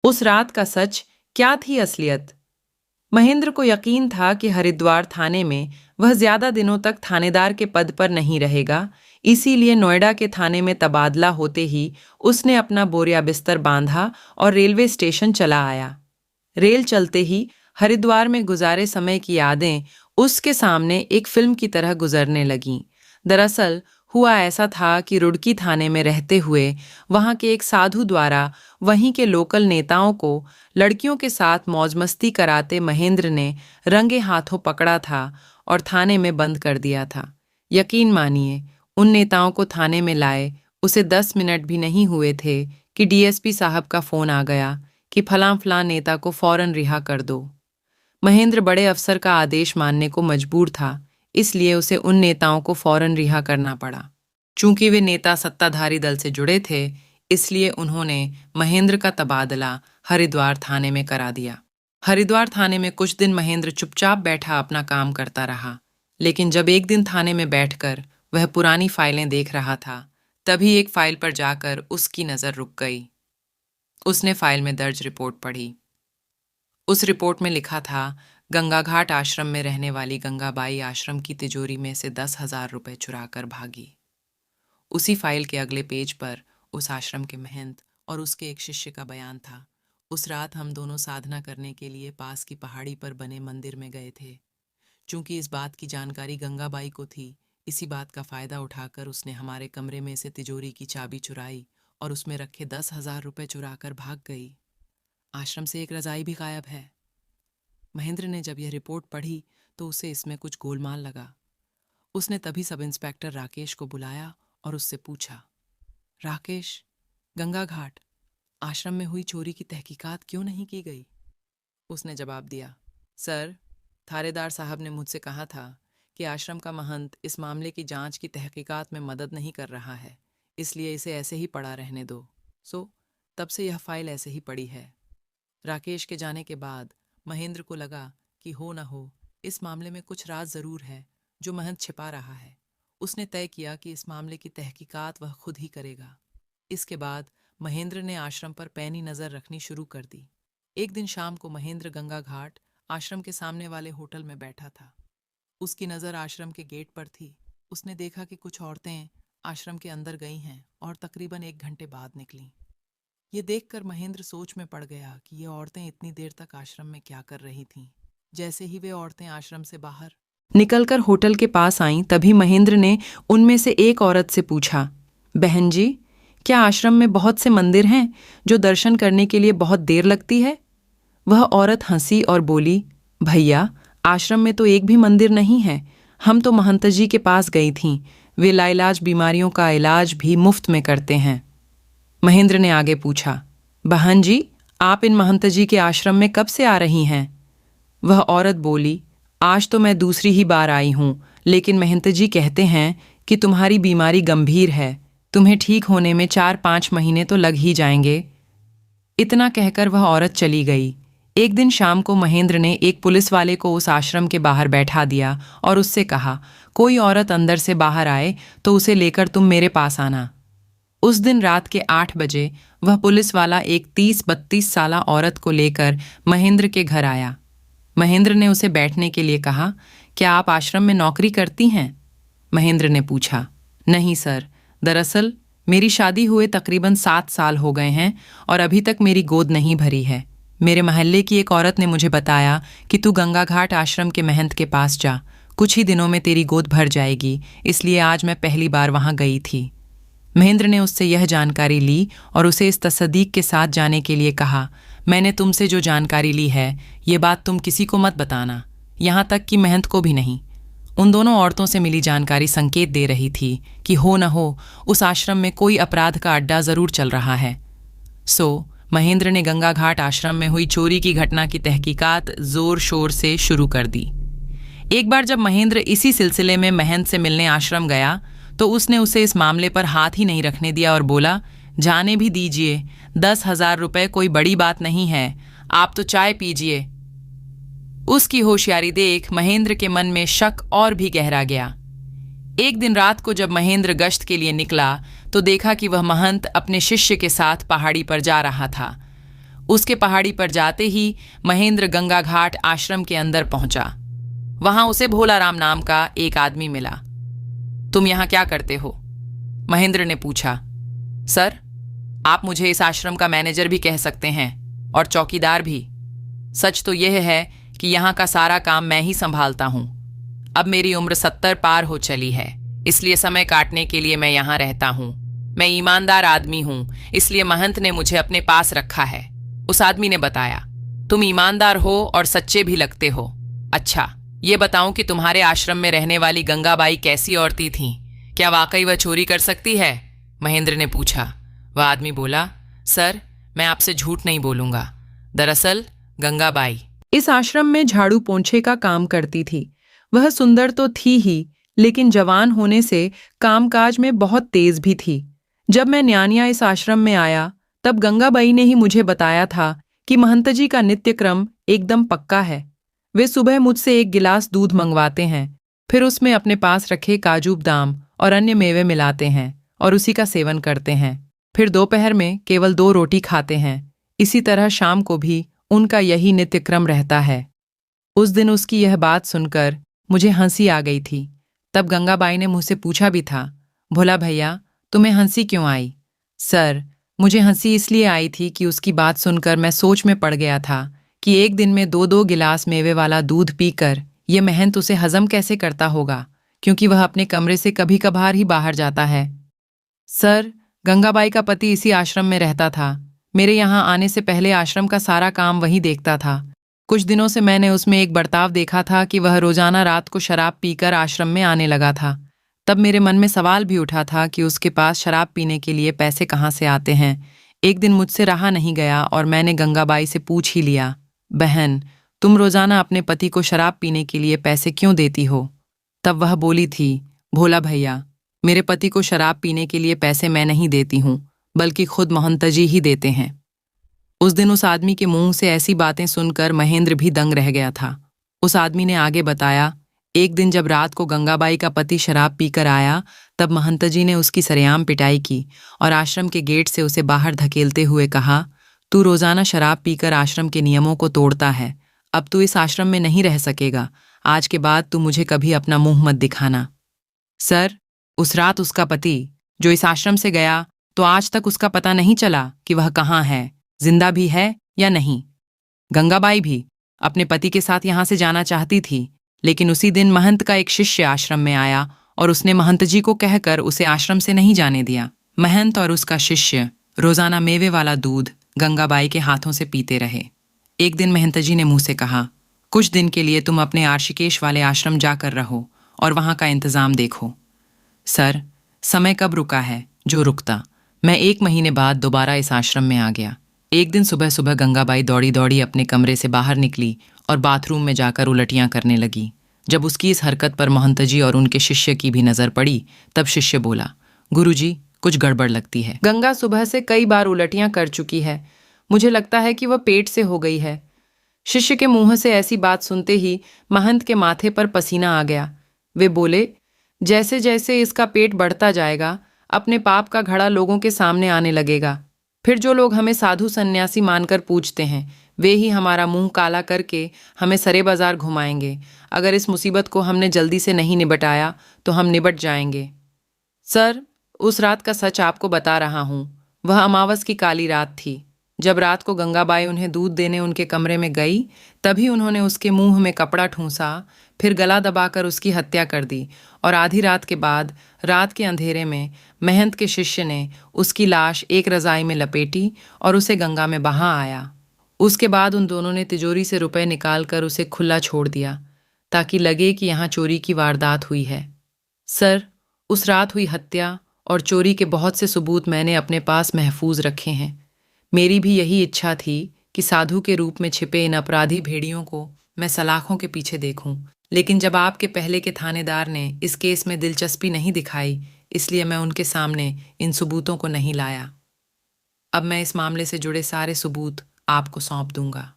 उस रात का सच क्या थी असलियत? महेंद्र को यकीन था कि हरिद्वार थाने में वह ज्यादा दिनों तक थानेदार के पद पर नहीं रहेगा, इसीलिए नोएडा के थाने में तबादला होते ही उसने अपना बोरिया बिस्तर बांधा और रेलवे स्टेशन चला आया। रेल चलते ही हरिद्वार में गुजारे समय की यादें उसके सामने एक फिल्म की तरह गुजरने लगीं। दरअसल हुआ ऐसा था कि रुड़की थाने में रहते हुए वहां के एक साधु द्वारा वहीं के लोकल नेताओं को लड़कियों के साथ मौज मस्ती कराते महेंद्र ने रंगे हाथों पकड़ा था और थाने में बंद कर दिया था। यकीन मानिए, उन नेताओं को थाने में लाए उसे 10 मिनट भी नहीं हुए थे कि डीएसपी साहब का फोन आ गया कि फलां फलां नेता को फौरन रिहा कर दो। महेंद्र बड़े अफसर का आदेश मानने को मजबूर था, इसलिए उसे उन नेताओं को फौरन रिहा करना पड़ा। चूंकि वे नेता सत्ताधारी दल से जुड़े थे, इसलिए उन्होंने महेंद्र का तबादला हरिद्वार थाने में करा दिया। हरिद्वार थाने में कुछ दिन महेंद्र चुपचाप बैठा अपना काम करता रहा, लेकिन जब एक दिन थाने में बैठकर वह पुरानी फाइलें देख रहा था, तभी एक फाइल पर जाकर उसकी नज़र रुक गई। उसने फाइल में दर्ज रिपोर्ट पढ़ी। उस रिपोर्ट में लिखा था, गंगा घाट आश्रम में रहने वाली गंगाबाई आश्रम की तिजोरी में से 10,000 रुपए चुरा कर भागी। उसी फाइल के अगले पेज पर उस आश्रम के महंत और उसके एक शिष्य का बयान था। उस रात हम दोनों साधना करने के लिए पास की पहाड़ी पर बने मंदिर में गए थे। चूंकि इस बात की जानकारी गंगाबाई को थी, इसी बात का फायदा उठाकर उसने हमारे कमरे में से तिजोरी की चाबी चुराई और उसमें रखे 10,000 रुपए चुरा कर भाग गई। आश्रम से एक रजाई भी गायब है। महेंद्र ने जब यह रिपोर्ट पढ़ी तो उसे इसमें कुछ गोलमाल लगा। उसने तभी सब इंस्पेक्टर राकेश को बुलाया और उससे पूछा, राकेश, गंगा घाट आश्रम में हुई चोरी की तहकीकात क्यों नहीं की गई? उसने जवाब दिया, सर, थानेदार साहब ने मुझसे कहा था कि आश्रम का महंत इस मामले की जांच की तहकीकात में मदद नहीं कर रहा है, इसलिए इसे ऐसे ही पड़ा रहने दो। तब से यह फाइल ऐसे ही पड़ी है। राकेश के जाने के बाद महेंद्र को लगा कि हो न हो इस मामले में कुछ राज जरूर है जो महंत छिपा रहा है। उसने तय किया कि इस मामले की तहकीकात वह खुद ही करेगा। इसके बाद महेंद्र ने आश्रम पर पैनी नजर रखनी शुरू कर दी। एक दिन शाम को महेंद्र गंगा घाट आश्रम के सामने वाले होटल में बैठा था। उसकी नज़र आश्रम के गेट पर थी। उसने देखा कि कुछ औरतें आश्रम के अंदर गई हैं और तकरीबन 1 घंटे बाद निकलीं। ये देखकर महेंद्र सोच में पड़ गया कि ये औरतें इतनी देर तक आश्रम में क्या कर रही थीं। जैसे ही वे औरतें आश्रम से बाहर निकलकर होटल के पास आईं, तभी महेंद्र ने उनमें से एक औरत से पूछा, बहन जी, क्या आश्रम में बहुत से मंदिर हैं जो दर्शन करने के लिए बहुत देर लगती है? वह औरत हंसी और बोली, भैया, आश्रम में तो एक भी मंदिर नहीं है। हम तो महंत जी के पास गई थीं। वे लाइलाज बीमारियों का इलाज भी मुफ्त में करते हैं। महेंद्र ने आगे पूछा, बहन जी, आप इन महंत जी के आश्रम में कब से आ रही हैं? वह औरत बोली, आज तो मैं दूसरी ही बार आई हूँ, लेकिन महंत जी कहते हैं कि तुम्हारी बीमारी गंभीर है, तुम्हें ठीक होने में 4-5 महीने तो लग ही जाएंगे। इतना कहकर वह औरत चली गई। एक दिन शाम को महेंद्र ने एक पुलिस वाले को उस आश्रम के बाहर बैठा दिया और उससे कहा, कोई औरत अंदर से बाहर आए तो उसे लेकर तुम मेरे पास आना। उस दिन रात के 8 बजे वह पुलिस वाला एक 30-32 साला औरत को लेकर महेंद्र के घर आया। महेंद्र ने उसे बैठने के लिए कहा, क्या आप आश्रम में नौकरी करती हैं? महेंद्र ने पूछा, नहीं सर, दरअसल मेरी शादी हुए तकरीबन 7 साल हो गए हैं और अभी तक मेरी गोद नहीं भरी है। मेरे मोहल्ले की एक औरत ने मुझे बताया कि तू गंगा घाट आश्रम के महंत के पास जा, कुछ ही दिनों में तेरी गोद भर जाएगी, इसलिए आज मैं पहली बार वहां गई थी। महेंद्र ने उससे यह जानकारी ली और उसे इस तसदीक के साथ जाने के लिए कहा, मैंने तुमसे जो जानकारी ली है, ये बात तुम किसी को मत बताना, यहाँ तक कि महंत को भी नहीं। उन दोनों औरतों से मिली जानकारी संकेत दे रही थी कि हो न हो उस आश्रम में कोई अपराध का अड्डा जरूर चल रहा है। महेंद्र ने गंगा घाट आश्रम में हुई चोरी की घटना की तहकीकात जोर शोर से शुरू कर दी। एक बार जब महेंद्र इसी सिलसिले में महंत से मिलने आश्रम गया तो उसने उसे इस मामले पर हाथ ही नहीं रखने दिया और बोला, जाने भी दीजिए, 10,000 रुपए कोई बड़ी बात नहीं है, आप तो चाय पीजिए। उसकी होशियारी देख महेंद्र के मन में शक और भी गहरा गया। एक दिन रात को जब महेंद्र गश्त के लिए निकला तो देखा कि वह महंत अपने शिष्य के साथ पहाड़ी पर जा रहा था। उसके पहाड़ी पर जाते ही महेंद्र गंगा घाट आश्रम के अंदर पहुंचा। वहां उसे भोलाराम नाम का एक आदमी मिला। तुम यहां क्या करते हो? महेंद्र ने पूछा। सर, आप मुझे इस आश्रम का मैनेजर भी कह सकते हैं और चौकीदार भी। सच तो यह है कि यहाँ का सारा काम मैं ही संभालता हूँ। अब मेरी उम्र 70 पार हो चली है, इसलिए समय काटने के लिए मैं यहाँ रहता हूँ। मैं ईमानदार आदमी हूँ, इसलिए महंत ने मुझे अपने पास रखा है। उस आदमी ने बताया। तुम ईमानदार हो और सच्चे भी लगते हो। अच्छा, ये बताऊं कि तुम्हारे आश्रम में रहने वाली गंगाबाई कैसी औरती थी? क्या वाकई वह चोरी कर सकती है? महेंद्र ने पूछा। वह आदमी बोला, सर, मैं आपसे झूठ नहीं बोलूंगा। दरअसल गंगाबाई इस आश्रम में झाड़ू पोंछे का काम करती थी। वह सुंदर तो थी ही, लेकिन जवान होने से कामकाज में बहुत तेज भी थी। जब मैं न्यानिया इस आश्रम में आया, तब गंगाबाई ने ही मुझे बताया था कि महंत जी का नित्य क्रम एकदम पक्का है। वे सुबह मुझसे 1 गिलास दूध मंगवाते हैं, फिर उसमें अपने पास रखे काजू बादाम और अन्य मेवे मिलाते हैं और उसी का सेवन करते हैं। फिर दोपहर में केवल 2 रोटी खाते हैं। इसी तरह शाम को भी उनका यही नित्य क्रम रहता है। उस दिन उसकी यह बात सुनकर मुझे हंसी आ गई थी। तब गंगाबाई ने मुझसे पूछा भी था, भोला भैया, तुम्हें हंसी क्यों आई? सर, मुझे हंसी इसलिए आई थी कि उसकी बात सुनकर मैं सोच में पड़ गया था कि एक दिन में 2-2 गिलास मेवे वाला दूध पीकर ये महंत उसे हजम कैसे करता होगा, क्योंकि वह अपने कमरे से कभी कभार ही बाहर जाता है। सर, गंगाबाई का पति इसी आश्रम में रहता था। मेरे यहाँ आने से पहले आश्रम का सारा काम वही देखता था। कुछ दिनों से मैंने उसमें एक बर्ताव देखा था कि वह रोजाना रात को शराब पीकर आश्रम में आने लगा था। तब मेरे मन में सवाल भी उठा था कि उसके पास शराब पीने के लिए पैसे कहाँ से आते हैं। एक दिन मुझसे रहा नहीं गया और मैंने गंगाबाई से पूछ ही लिया, बहन, तुम रोजाना अपने पति को शराब पीने के लिए पैसे क्यों देती हो? तब वह बोली थी, भोला भैया, मेरे पति को शराब पीने के लिए पैसे मैं नहीं देती हूँ, बल्कि खुद महंत जी ही देते हैं। उस दिन उस आदमी के मुंह से ऐसी बातें सुनकर महेंद्र भी दंग रह गया था। उस आदमी ने आगे बताया, एक दिन जब रात को गंगाबाई का पति शराब पीकर आया, तब महंत जी ने उसकी सरेआम पिटाई की और आश्रम के गेट से उसे बाहर धकेलते हुए कहा, तू रोजाना शराब पीकर आश्रम के नियमों को तोड़ता है। अब तू इस आश्रम में नहीं रह सकेगा। आज के बाद तू मुझे कभी अपना मुंह मत दिखाना। सर, उस रात उसका पति जो इस आश्रम से गया, तो आज तक उसका पता नहीं चला कि वह कहाँ है, जिंदा भी है या नहीं। गंगाबाई भी अपने पति के साथ यहाँ से जाना चाहती थी, लेकिन उसी दिन महंत का एक शिष्य आश्रम में आया और उसने महंत जी को कहकर उसे आश्रम से नहीं जाने दिया। महंत और उसका शिष्य रोजाना मेवे वाला दूध गंगाबाई के हाथों से पीते रहे। एक दिन महंत जी ने मुंह से कहा, कुछ दिन के लिए तुम अपने आर्षिकेश वाले आश्रम जाकर रहो और वहां का इंतजाम देखो। सर, समय कब रुका है जो रुकता। मैं 1 महीने बाद दोबारा इस आश्रम में आ गया। एक दिन सुबह सुबह गंगाबाई दौड़ी दौड़ी अपने कमरे से बाहर निकली और बाथरूम में जाकर उलटियां करने लगी। जब उसकी इस हरकत पर महंत जी और उनके शिष्य की भी नजर पड़ी, तब शिष्य बोला, गुरुजी, कुछ गड़बड़ लगती है। गंगा सुबह से कई बार उलटियां कर चुकी है। मुझे लगता है कि वह पेट से हो गई है। शिष्य के मुंह से ऐसी बात सुनते ही महंत के माथे पर पसीना आ गया। वे बोले, जैसे जैसे इसका पेट बढ़ता जाएगा, अपने पाप का घड़ा लोगों के सामने आने लगेगा। फिर जो लोग हमें साधु सन्यासी मानकर पूजते हैं, वे ही हमारा मुंह काला करके हमें सरे बाजार घुमाएंगे। अगर इस मुसीबत को हमने जल्दी से नहीं निपटाया तो हम निपट जाएंगे। सर, उस रात का सच आपको बता रहा हूँ। वह अमावस की काली रात थी। जब रात को गंगाबाई उन्हें दूध देने उनके कमरे में गई, तभी उन्होंने उसके मुंह में कपड़ा ठूंसा, फिर गला दबाकर उसकी हत्या कर दी और आधी रात के बाद रात के अंधेरे में महंत के शिष्य ने उसकी लाश एक रजाई में लपेटी और उसे गंगा में बहा आया। उसके बाद उन दोनों ने तिजोरी से रुपए निकालकर उसे खुला छोड़ दिया, ताकि लगे कि यहाँ चोरी की वारदात हुई है। सर, उस रात हुई हत्या और चोरी के बहुत से सबूत मैंने अपने पास महफूज रखे हैं। मेरी भी यही इच्छा थी कि साधु के रूप में छिपे इन अपराधी भेड़ियों को मैं सलाखों के पीछे देखूं, लेकिन जब आपके पहले के थानेदार ने इस केस में दिलचस्पी नहीं दिखाई, इसलिए मैं उनके सामने इन सबूतों को नहीं लाया। अब मैं इस मामले से जुड़े सारे सबूत आपको सौंप दूंगा।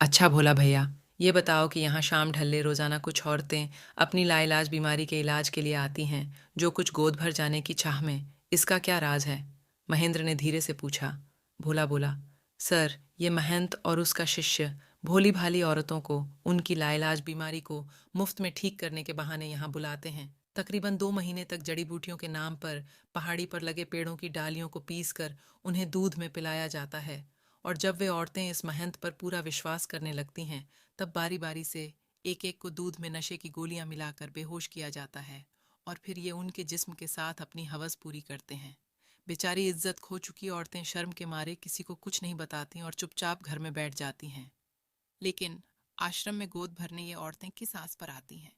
अच्छा भोला भैया, ये बताओ कि यहाँ शाम ढलले रोजाना कुछ औरतें अपनी लाइलाज बीमारी के इलाज के लिए आती हैं, जो कुछ गोद भर जाने की चाह में। इसका क्या राज है? महेंद्र ने धीरे से पूछा। भोला बोला, सर, ये महंत और उसका शिष्य भोली भाली औरतों को उनकी लाइलाज बीमारी को मुफ्त में ठीक करने के बहाने यहाँ बुलाते हैं। तकरीबन 2 महीने तक जड़ी बूटियों के नाम पर पहाड़ी पर लगे पेड़ों की डालियों को पीसकर उन्हें दूध में पिलाया जाता है। और जब वे औरतें इस महंत पर पूरा विश्वास करने लगती हैं, तब बारी बारी से एक एक को दूध में नशे की गोलियां मिलाकर बेहोश किया जाता है और फिर ये उनके जिस्म के साथ अपनी हवस पूरी करते हैं। बेचारी इज्जत खो चुकी औरतें शर्म के मारे किसी को कुछ नहीं बताती और चुपचाप घर में बैठ जाती हैं। लेकिन आश्रम में गोद भरने ये औरतें किस आस पर आती हैं?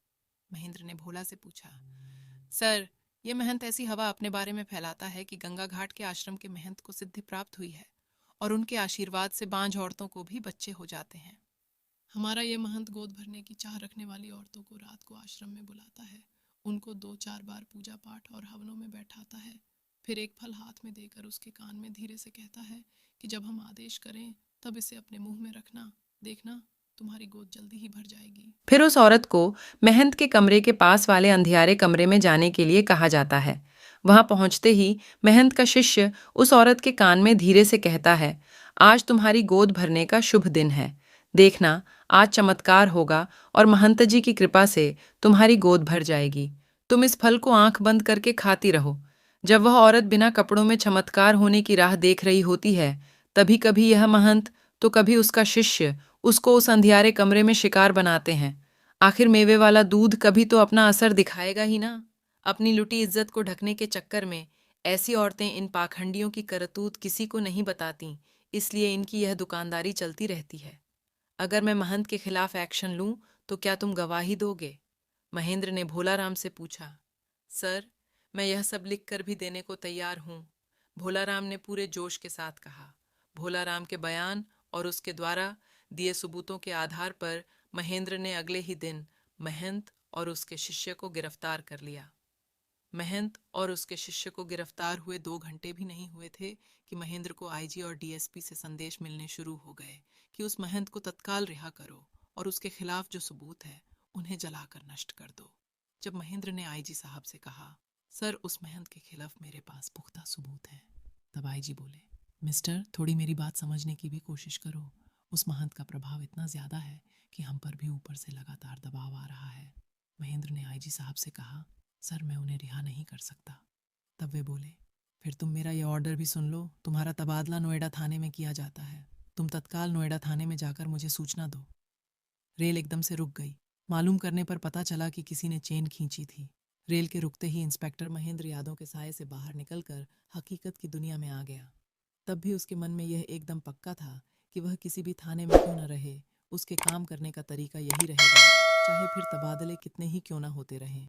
महेंद्र ने भोला से पूछा। सर, ये महंत ऐसी हवा अपने बारे में फैलाता है कि गंगा घाट के आश्रम के महंत को सिद्धि प्राप्त हुई है और उनके आशीर्वाद से बांझ औरतों को भी बच्चे हो जाते हैं। हमारा ये महंत गोद भरने की चाह रखने वाली औरतों को रात को आश्रम में बुलाता है, उनको 2-4 बार पूजा पाठ और हवनों में बैठाता है, फिर एक फल हाथ में देकर उसके कान में धीरे से कहता है कि जब हम आदेश करें तब इसे अपने मुंह में रखना, देखना तुम्हारी गोद जल्दी ही भर जाएगी। फिर उस औरत को महंत के कमरे के पास वाले अंधियारे कमरे में जाने के लिए कहा जाता है। वहां पहुंचते ही महंत का शिष्य उस औरत के कान में धीरे से कहता है, आज तुम्हारी गोद भरने का शुभ दिन है। देखना, आज चमत्कार होगा और महंत जी की कृपा से तुम्हारी गोद भर जाएगी। तुम इस फल को आंख बंद करके खाती रहो। जब वह औरत बिना कपड़ों में चमत्कार होने की राह देख रही होती है, तभी कभी यह महंत तो कभी उसका शिष्य उसको उस अंधियारे कमरे में शिकार बनाते हैं। आखिर मेवे वाला दूध कभी तो अपना असर दिखाएगा ही ना। अपनी लुटी इज्जत को ढकने के चक्कर में ऐसी औरतें इन पाखंडियों की करतूत किसी को नहीं बताती, इसलिए इनकी यह दुकानदारी चलती रहती है। अगर मैं महंत के खिलाफ एक्शन लूं तो क्या तुम गवाही दोगे? महेंद्र ने भोलाराम से पूछा। सर, मैं यह सब लिख कर भी देने को तैयार हूं, भोलाराम ने पूरे जोश के साथ कहा। भोलाराम के बयान और उसके द्वारा दिए सबूतों के आधार पर महेंद्र ने अगले ही दिन महंत और उसके शिष्य को गिरफ्तार कर लिया। महंत और उसके शिष्य को गिरफ्तार हुए 2 घंटे भी नहीं हुए थे कि महेंद्र को आईजी और डीएसपी से संदेश मिलने शुरू हो गए कि उस महंत को तत्काल रिहा करो और उसके खिलाफ जो सबूत है उन्हें जलाकर नष्ट कर दो। जब महेंद्र ने आईजी साहब से कहा, सर, उस महंत के खिलाफ मेरे पास पुख्ता सबूत है, तब आईजी बोले, मिस्टर, थोड़ी मेरी बात समझने की भी कोशिश करो। उस महंत का प्रभाव इतना ज्यादा है कि हम पर भी ऊपर से लगातार दबाव आ रहा है। महेंद्र ने आईजी साहब से कहा, सर, मैं उन्हें रिहा नहीं कर सकता। तब वे बोले, फिर तुम मेरा ये ऑर्डर भी सुन लो, तुम्हारा तबादला नोएडा थाने में किया जाता है। तुम तत्काल नोएडा थाने में जाकर मुझे सूचना दो। रेल एकदम से रुक गई। मालूम करने पर पता चला कि किसी ने चेन खींची थी। रेल के रुकते ही इंस्पेक्टर महेंद्र यादव के साये से बाहर निकलकर हकीकत की दुनिया में आ गया। तब भी उसके मन में यह एकदम पक्का था कि वह किसी भी थाने में क्यों न रहे, उसके काम करने का तरीका यही रहेगा, चाहे फिर तबादले कितने ही क्यों न होते रहें।